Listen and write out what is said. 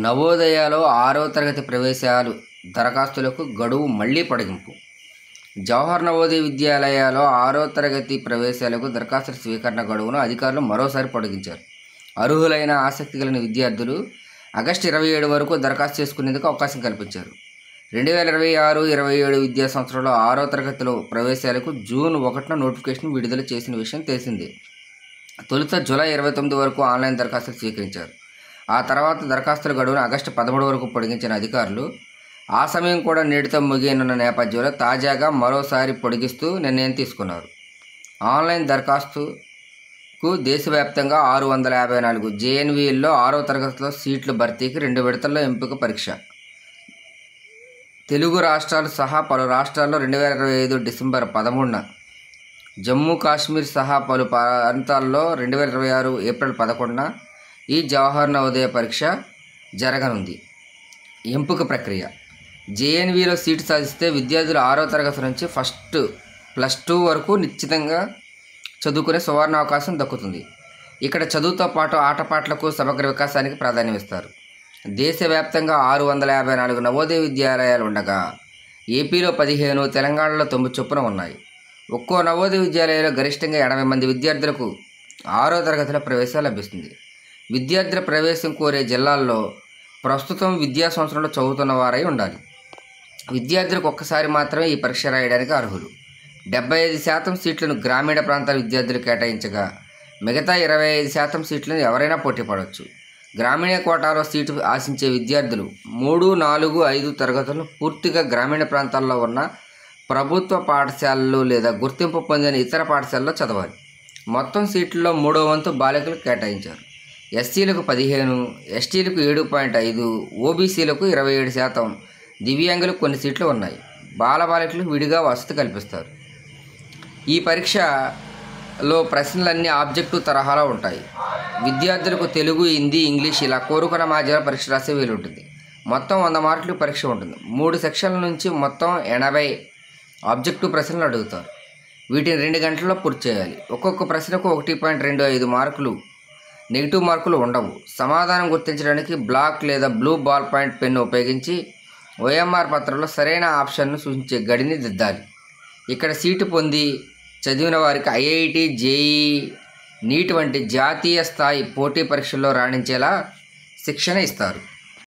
నవోదయలో 6వ తరగతి ప్రవేశాలు దరఖాస్తులకు గడువు మళ్లీ పొడిగింపు. జవహర్ నవోదయ విద్యాలయాల్లో 6వ తరగతి ప్రవేశాలకు దరఖాస్తుల స్వీకరణ గడువును అధికారులు మరోసారి పొడిగించారు. అర్హులైన ఆసక్తి కలిగిన విద్యార్థులు ఆగస్టు 27 వరకు దరఖాస్తు చేసుకునేందుకు అవకాశం కల్పించారు. 2026-27 విద్యా సంవత్సరంలో 6వ తరగతిలో ప్రవేశాలకు జూన్ 1న నోటిఫికేషన్ విడుదల చేసిన విషయం తెలిసిందే. తొలుత జూలై 29 వరకు ఆన్లైన్ దరఖాస్తులు స్వీకరించారు. ఆ తర్వాత దరఖాస్తుల గడువును ఆగస్టు 13 వరకు పొడిగించిన అధికారులు ఆ సమయం కూడా నేటితో ముగియనున్న నేపథ్యంలో తాజాగా మరోసారి పొడిగిస్తూ నిర్ణయం తీసుకున్నారు. ఆన్లైన్ దరఖాస్తుకు దేశవ్యాప్తంగా 654 జేఎన్వీల్లో 6వ తరగతిలో సీట్ల భర్తీకి 2 విడతల్లో ఎంపిక పరీక్ష. తెలుగు రాష్ట్రాలు సహా పలు రాష్ట్రాల్లో 2025 డిసెంబర్ 13న, జమ్మూ కాశ్మీర్ సహా పలు ప్రాంతాల్లో 2026 ఏప్రిల్ 11న ఈ జవహర్ నవోదయ పరీక్ష జరగనుంది. ఎంపిక ప్రక్రియ: జేఎన్వీలో సీటు సాధిస్తే విద్యార్థులు 6వ తరగతి నుంచి +2 వరకు నిశ్చితంగా చదువుకునే సువర్ణ అవకాశం దక్కుతుంది. ఇక్కడ చదువుతో పాటు ఆటపాటలకు సమగ్ర వికాసానికి ప్రాధాన్యమిస్తారు. దేశవ్యాప్తంగా 654 నవోదయ విద్యాలయాలు ఉండగా ఏపీలో 15, తెలంగాణలో 9 చొప్పున ఉన్నాయి. ఒక్కో నవోదయ విద్యాలయంలో గరిష్టంగా 80 మంది విద్యార్థులకు 6వ తరగతిలో ప్రవేశం లభిస్తుంది. విద్యార్థుల ప్రవేశం కోరే జిల్లాల్లో ప్రస్తుతం విద్యా సంవత్సరంలో చదువుతున్న వారై ఉండాలి. విద్యార్థులకు ఒక్కసారి మాత్రమే ఈ పరీక్ష రాయడానికి అర్హులు. 75% సీట్లను గ్రామీణ ప్రాంతాల విద్యార్థులు కేటాయించగా మిగతా 25% సీట్లను ఎవరైనా పోటీ పడవచ్చు. గ్రామీణ కోటాలో సీటు ఆశించే విద్యార్థులు 3, 4, 5 తరగతులను పూర్తిగా గ్రామీణ ప్రాంతాల్లో ఉన్న ప్రభుత్వ పాఠశాలలు లేదా గుర్తింపు పొందిన ఇతర పాఠశాలలో చదవాలి. మొత్తం సీట్లలో 3వ వంతు బాలికలకు కేటాయించారు. ఎస్సీలకు 15, ఎస్టీలకు 7.5, ఓబీసీలకు 27%, దివ్యాంగులకు కొన్ని సీట్లు ఉన్నాయి. బాలబాలికలకు విడిగా వసతి కల్పిస్తారు. ఈ పరీక్షలో ప్రశ్నలన్నీ ఆబ్జెక్టివ్ తరహాలో ఉంటాయి. విద్యార్థులకు తెలుగు, హిందీ, ఇంగ్లీష్ ఇలా కోరుకున్న మాధ్యమ పరీక్ష రాసే వీలు ఉంటుంది. మొత్తం 100 మార్కులు పరీక్ష ఉంటుంది. 3 సెక్షన్ల నుంచి మొత్తం 80 ఆబ్జెక్టివ్ ప్రశ్నలు అడుగుతారు. వీటిని 2 గంటల్లో పూర్తి చేయాలి. ఒక్కొక్క ప్రశ్నకు 1.25 మార్కులు. నెగిటివ్ మార్కులు ఉండవు. సమాధానం గుర్తించడానికి బ్లాక్ లేదా బ్లూ బాల్ పాయింట్ పెన్ను ఉపయోగించి ఓఎంఆర్ పత్రంలో సరైన ఆప్షన్ను సూచించే గడిని దిద్దాలి. ఇక్కడ సీటు పొంది చదివిన వారికి ఐఐటి, జేఈఈ, నీట్ వంటి జాతీయ స్థాయి పోటీ పరీక్షల్లో రాణించేలా శిక్షణ ఇస్తారు.